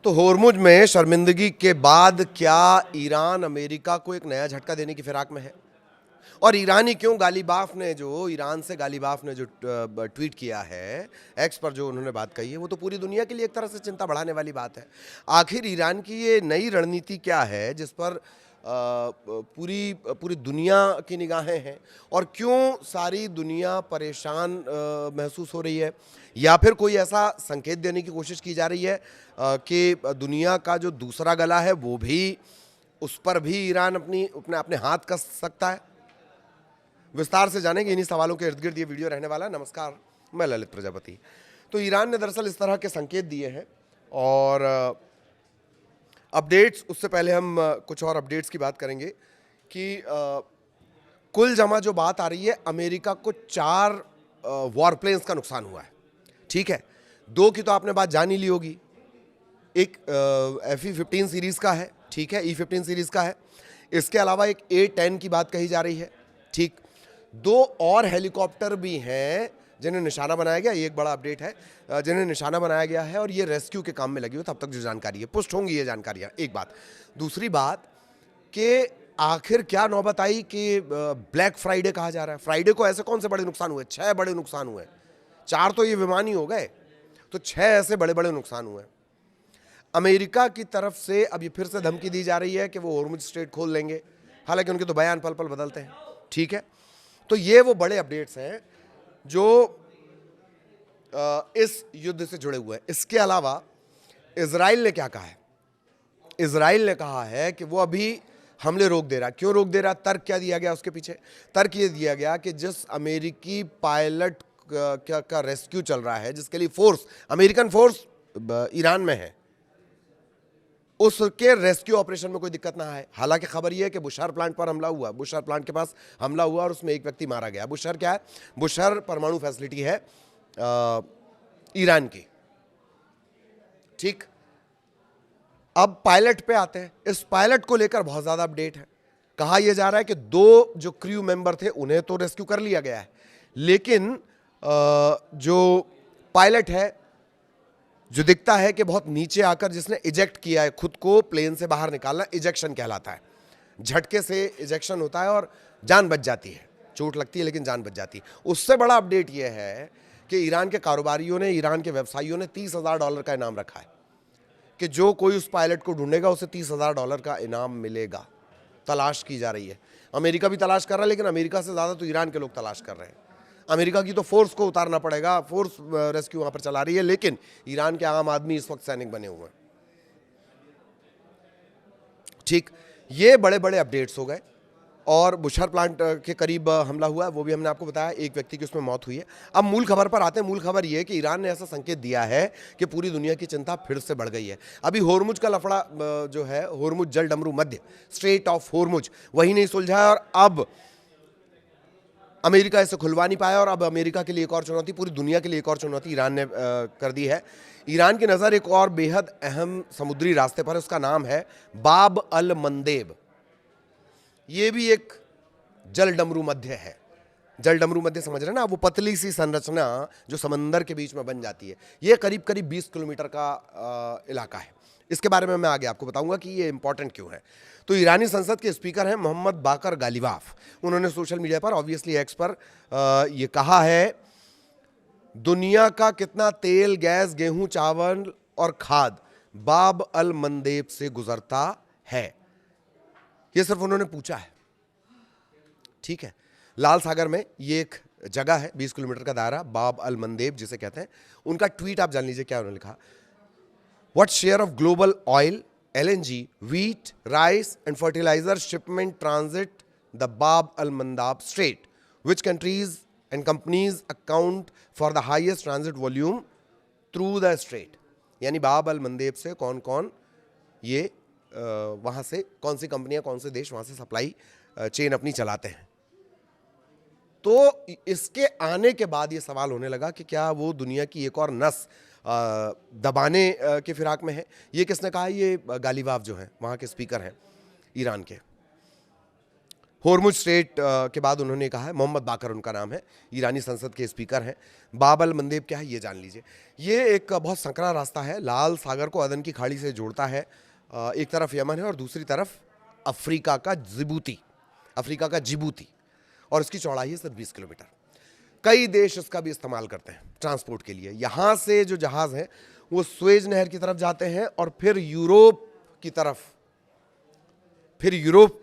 तो होर्मुज में शर्मिंदगी के बाद क्या ईरान अमेरिका को एक नया झटका देने की फिराक में है? और ईरानी क्यों गालिबाफ ने जो ईरान से गालिबाफ ने जो ट्वीट किया है, एक्स पर जो उन्होंने बात कही है, वो तो पूरी दुनिया के लिए एक तरह से चिंता बढ़ाने वाली बात है। आखिर ईरान की ये नई रणनीति क्या है जिस पर पूरी पूरी दुनिया की निगाहें हैं, और क्यों सारी दुनिया परेशान महसूस हो रही है? या फिर कोई ऐसा संकेत देने की कोशिश की जा रही है कि दुनिया का जो दूसरा गला है वो भी, उस पर भी ईरान अपने अपने हाथ कस सकता है? विस्तार से जानेंगे इन्हीं सवालों के इर्द गिर्द ये वीडियो रहने वाला है। नमस्कार, मैं ललित प्रजापति। तो ईरान ने दरअसल इस तरह के संकेत दिए हैं, और अपडेट्स, उससे पहले हम कुछ और अपडेट्स की बात करेंगे कि कुल जमा जो बात आ रही है, अमेरिका को 4 वॉर प्लेन्स का नुकसान हुआ है। ठीक है, 2 की तो आपने बात जान ही ली होगी। एक FE-15 सीरीज़ का है, ठीक है, E-15 सीरीज़ का है। इसके अलावा एक A-10 की बात कही जा रही है। ठीक, 2 और हेलीकॉप्टर भी हैं जिन्हें निशाना बनाया गया, ये एक बड़ा अपडेट है, जिन्हें निशाना बनाया गया है और ये रेस्क्यू के काम में लगी हुई। तब तक जो जानकारी है, पुष्ट होंगी ये जानकारियाँ, एक बात। दूसरी बात कि आखिर क्या नौबत आई कि ब्लैक फ्राइडे कहा जा रहा है। फ्राइडे को ऐसे कौन से बड़े नुकसान हुए? 6 बड़े नुकसान हुए। 4 तो ये विमान ही हो गए, तो 6 ऐसे बड़े बड़े नुकसान हुए। अमेरिका की तरफ से अब ये फिर से धमकी दी जा रही है कि वो होर्मुज स्ट्रेट खोल लेंगे, हालांकि उनके तो बयान पल पल बदलते हैं। ठीक है, तो ये वो बड़े अपडेट्स हैं जो इस युद्ध से जुड़े हुए हैं। इसके अलावा इजराइल ने क्या कहा है? इजराइल ने कहा है कि वो अभी हमले रोक दे रहा। क्यों रोक दे रहा? तर्क क्या दिया गया उसके पीछे? तर्क ये दिया गया कि जिस अमेरिकी पायलट का रेस्क्यू चल रहा है, जिसके लिए फोर्स, अमेरिकन फोर्स ईरान में है, उसके रेस्क्यू ऑपरेशन में कोई दिक्कत ना आए। हालांकि खबर यह है कि बुशहर प्लांट पर हमला हुआ, बुशहर प्लांट के पास हमला हुआ और उसमें एक व्यक्ति मारा गया। बुशहर क्या है? बुशहर परमाणु फैसिलिटी है ईरान की। ठीक, अब पायलट पे आते हैं। इस पायलट को लेकर बहुत ज्यादा अपडेट है। कहा यह जा रहा है कि 2 जो क्रू मेंबर थे उन्हें तो रेस्क्यू कर लिया गया है, लेकिन जो पायलट है, जो दिखता है कि बहुत नीचे आकर जिसने इजेक्ट किया है, खुद को प्लेन से बाहर निकालना इजेक्शन कहलाता है। झटके से इजेक्शन होता है और जान बच जाती है, चोट लगती है लेकिन जान बच जाती है। उससे बड़ा अपडेट यह है कि ईरान के कारोबारियों ने, ईरान के व्यवसायियों ने $30,000 का इनाम रखा है कि जो कोई उस पायलट को ढूंढेगा उसे $30,000 का इनाम मिलेगा। तलाश की जा रही है। अमेरिका भी तलाश कर रहा है, लेकिन अमेरिका से ज़्यादा तो ईरान के लोग तलाश कर रहे हैं। अमेरिका की तो फोर्स को उतारना पड़ेगा, फोर्स रेस्क्यू वहां पर चला रही है, लेकिन ईरान के आम आदमी इस वक्त सैनिक बने हुए हैं। ठीक, ये बड़े बड़े अपडेट्स हो गए। और बुशहर प्लांट के करीब हमला हुआ है, वो भी हमने आपको बताया, एक व्यक्ति की उसमें मौत हुई है। अब मूल खबर पर आते हैं। मूल खबर ये है कि ईरान ने ऐसा संकेत दिया है कि पूरी दुनिया की चिंता फिर से बढ़ गई है। अभी होर्मुज का लफड़ा जो है, होर्मुज जल डमरू मध्य, स्ट्रेट ऑफ होर्मुज, वही नहीं सुलझा है, और अब अमेरिका इसे खुलवा नहीं पाया, और अब अमेरिका के लिए एक और चुनौती, पूरी दुनिया के लिए एक और चुनौती ईरान ने कर दी है। ईरान की नज़र एक और बेहद अहम समुद्री रास्ते पर है, उसका नाम है बाब अल मंदेब। ये भी एक जल डमरू मध्य है। जल डमरू मध्य समझ रहे हैं ना, वो पतली सी संरचना जो समंदर के बीच में बन जाती है। ये करीब करीब 20 किलोमीटर का इलाका है। इसके बारे में मैं आगे आपको बताऊंगा कि ये इंपॉर्टेंट क्यों है। तो ईरानी संसद के स्पीकर हैं मोहम्मद बाकर गालिबाफ। उन्होंने सोशल मीडिया पर, ऑब्वियसली एक्स पर, ये कहा है, दुनिया का कितना तेल, गैस, गेहूं, चावल और खाद बाब अल मंदेब से गुजरता है, ये सिर्फ उन्होंने पूछा है। ठीक है, लाल सागर में ये एक जगह है, 20 किलोमीटर का दायरा, बाब अल मंदेब जिसे कहते हैं। उनका ट्वीट आप जान लीजिए क्या उन्होंने लिखा। What share of global oil, LNG, wheat, rice and fertilizer shipment transit the Bab al-Mandab Strait? Which countries and companies account for the highest transit volume through the strait? यानी बाब अल मंदेब से कौन कौन ये वहाँ से, कौन सी कंपनियाँ, कौन से देश वहाँ से सप्लाई चेन अपनी चलाते हैं। तो इसके आने के बाद ये सवाल होने लगा कि क्या वो दुनिया की एक और नस दबाने के फिराक में है। ये किसने कहा? ये गालिबाफ जो है, वहाँ के स्पीकर हैं ईरान के। होर्मुज स्ट्रेट के बाद उन्होंने कहा है, मोहम्मद बाकर उनका नाम है, ईरानी संसद के स्पीकर हैं। बाब अल मंदेब क्या है ये जान लीजिए। ये एक बहुत संकरा रास्ता है, लाल सागर को अदन की खाड़ी से जोड़ता है। एक तरफ यमन है और दूसरी तरफ अफ्रीका का जिबूती, और इसकी चौड़ाई है सिर्फ 20 किलोमीटर। कई देश इसका भी इस्तेमाल करते हैं ट्रांसपोर्ट के लिए। यहाँ से जो जहाज़ हैं वो स्वेज नहर की तरफ जाते हैं और फिर यूरोप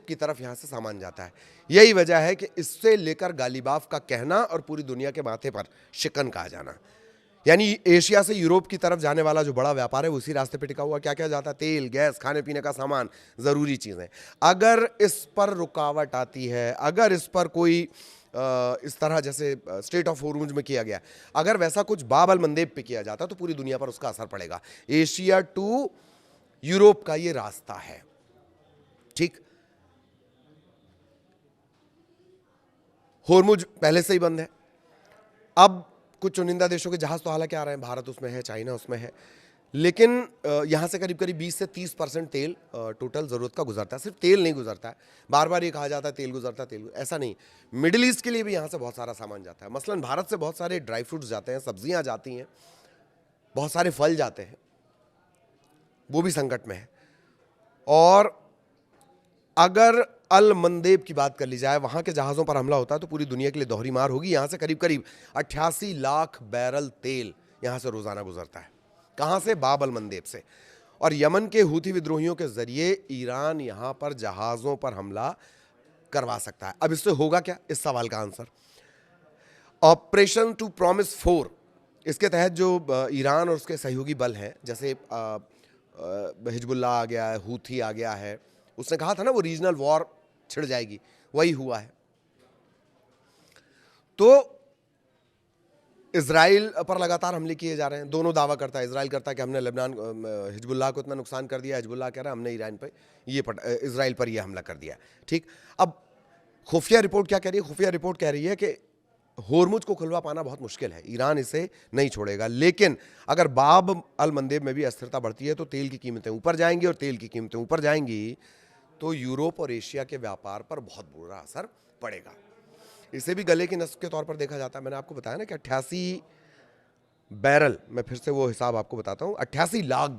की तरफ यहाँ से सामान जाता है। यही वजह है कि इससे लेकर गालिबाफ का कहना और पूरी दुनिया के माथे पर शिकन कहा जाना। यानी एशिया से यूरोप की तरफ जाने वाला जो बड़ा व्यापार है वो उसी रास्ते पे टिका हुआ। क्या क्या जाता है? तेल, गैस, खाने पीने का सामान, ज़रूरी चीज़ें। अगर इस पर रुकावट आती है, अगर इस पर कोई इस तरह जैसे स्ट्रेट ऑफ होर्मुज में किया गया, अगर वैसा कुछ बाब अल मंदेब पे किया जाता तो पूरी दुनिया पर उसका असर पड़ेगा। एशिया टू यूरोप का ये रास्ता है, ठीक। होर्मुज पहले से ही बंद है। अब कुछ चुनिंदा देशों के जहाज तो हालांकि आ रहे हैं, भारत उसमें है, चाइना उसमें है, लेकिन यहाँ से करीब करीब 20 से 30% तेल टोटल ज़रूरत का गुजरता है। सिर्फ तेल नहीं गुजरता है, बार बार ये कहा जाता है तेल गुजरता है, ऐसा नहीं। मिडिल ईस्ट के लिए भी यहाँ से बहुत सारा सामान जाता है। मसलन भारत से बहुत सारे ड्राई फ्रूट्स जाते हैं, सब्जियाँ जाती हैं, बहुत सारे फल जाते हैं, वो भी संकट में है। और अगर अल मंदेब की बात कर ली जाए, वहाँ के जहाज़ों पर हमला होता है तो पूरी दुनिया के लिए दोहरी मार होगी। यहाँ से करीब करीब 88 लाख बैरल तेल यहाँ से रोज़ाना गुजरता है। कहाँ से? बाब अल मंदेब से। और यमन के हूथी विद्रोहियों के ज़रिए ईरान यहाँ पर जहाज़ों पर हमला करवा सकता है। अब इससे होगा क्या? इस सवाल का आंसर ऑपरेशन टू प्रॉमिस 4, इसके तहत जो ईरान और उसके सहयोगी बल हैं, जैसे हिजबुल्लाह आ गया है, हूथी आ गया है, उसने कहा था ना वो रीजनल वॉर छिड़ जाएगी, वही हुआ है। तो इजराइल पर लगातार हमले किए जा रहे हैं। दोनों दावा करता है, इजराइल करता है कि हमने लेबनान हिजबुल्लाह को इतना नुकसान कर दिया, हिजबुल्लाह कह रहा है हमने ईरान पर इजराइल पर यह हमला कर दिया, ठीक। अब खुफिया रिपोर्ट क्या कह रही है? खुफिया रिपोर्ट कह रही है कि होर्मुज को खुलवा पाना बहुत मुश्किल है, ईरान इसे नहीं छोड़ेगा, लेकिन अगर बाब अल मंदेब में भी अस्थिरता बढ़ती है तो तेल की कीमतें ऊपर जाएंगी, और तेल की कीमतें ऊपर जाएंगी तो यूरोप और एशिया के व्यापार पर बहुत बुरा असर पड़ेगा। इसे भी गले की नस के तौर पर देखा जाता है। मैंने आपको बताया ना कि 88 बैरल, मैं फिर से वो हिसाब आपको बताता हूँ, 88 लाख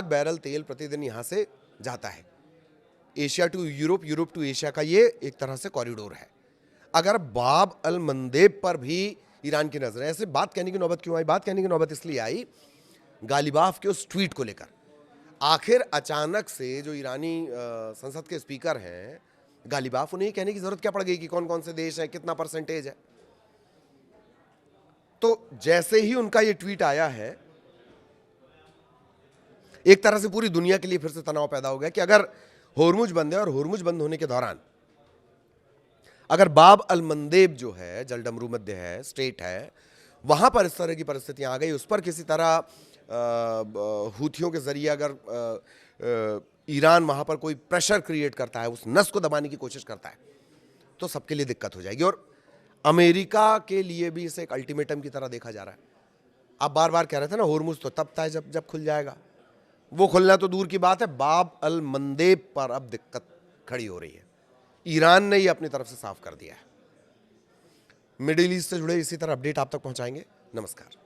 बैरल तेल प्रतिदिन यहाँ से जाता है। Asia to Europe, Europe to Asia का ये एक तरह से कॉरिडोर है। अगर बाब अल मंदेब पर भी ईरान की नजर है, ऐसे बात कहने की नौबत क्यों आई? बात कहने की नौबत इसलिए आई गालिबाफ के उस ट्वीट को लेकर। आखिर अचानक से जो ईरानी संसद के स्पीकर हैं गालिबाफ, उन्हें कहने की जरूरत क्या पड़ गई कि कौन कौन से देश है, कितना परसेंटेज है? तो जैसे ही उनका ये ट्वीट आया है, एक तरह से पूरी दुनिया के लिए फिर से तनाव पैदा हो गया कि अगर होर्मुज बंद है और होर्मुज बंद होने के दौरान अगर बाब अल मंदेब जो है, जलडमरू मध्य है, स्टेट है, वहां पर इस तरह की परिस्थितियां आ गई, उस पर किसी तरह हूथियों के जरिए अगर ईरान वहां पर कोई प्रेशर क्रिएट करता है, उस नस को दबाने की कोशिश करता है, तो सबके लिए दिक्कत हो जाएगी। और अमेरिका के लिए भी इसे एक अल्टीमेटम की तरह देखा जा रहा है। आप बार बार कह रहे थे ना होर्मुज तो तब तय जब खुल जाएगा, वो खुलना तो दूर की बात है, बाब अल मंदेब पर अब दिक्कत खड़ी हो रही है। ईरान ने ये अपनी तरफ से साफ कर दिया है। मिडिल ईस्ट से जुड़े इसी तरह अपडेट आप तक पहुंचाएंगे। नमस्कार।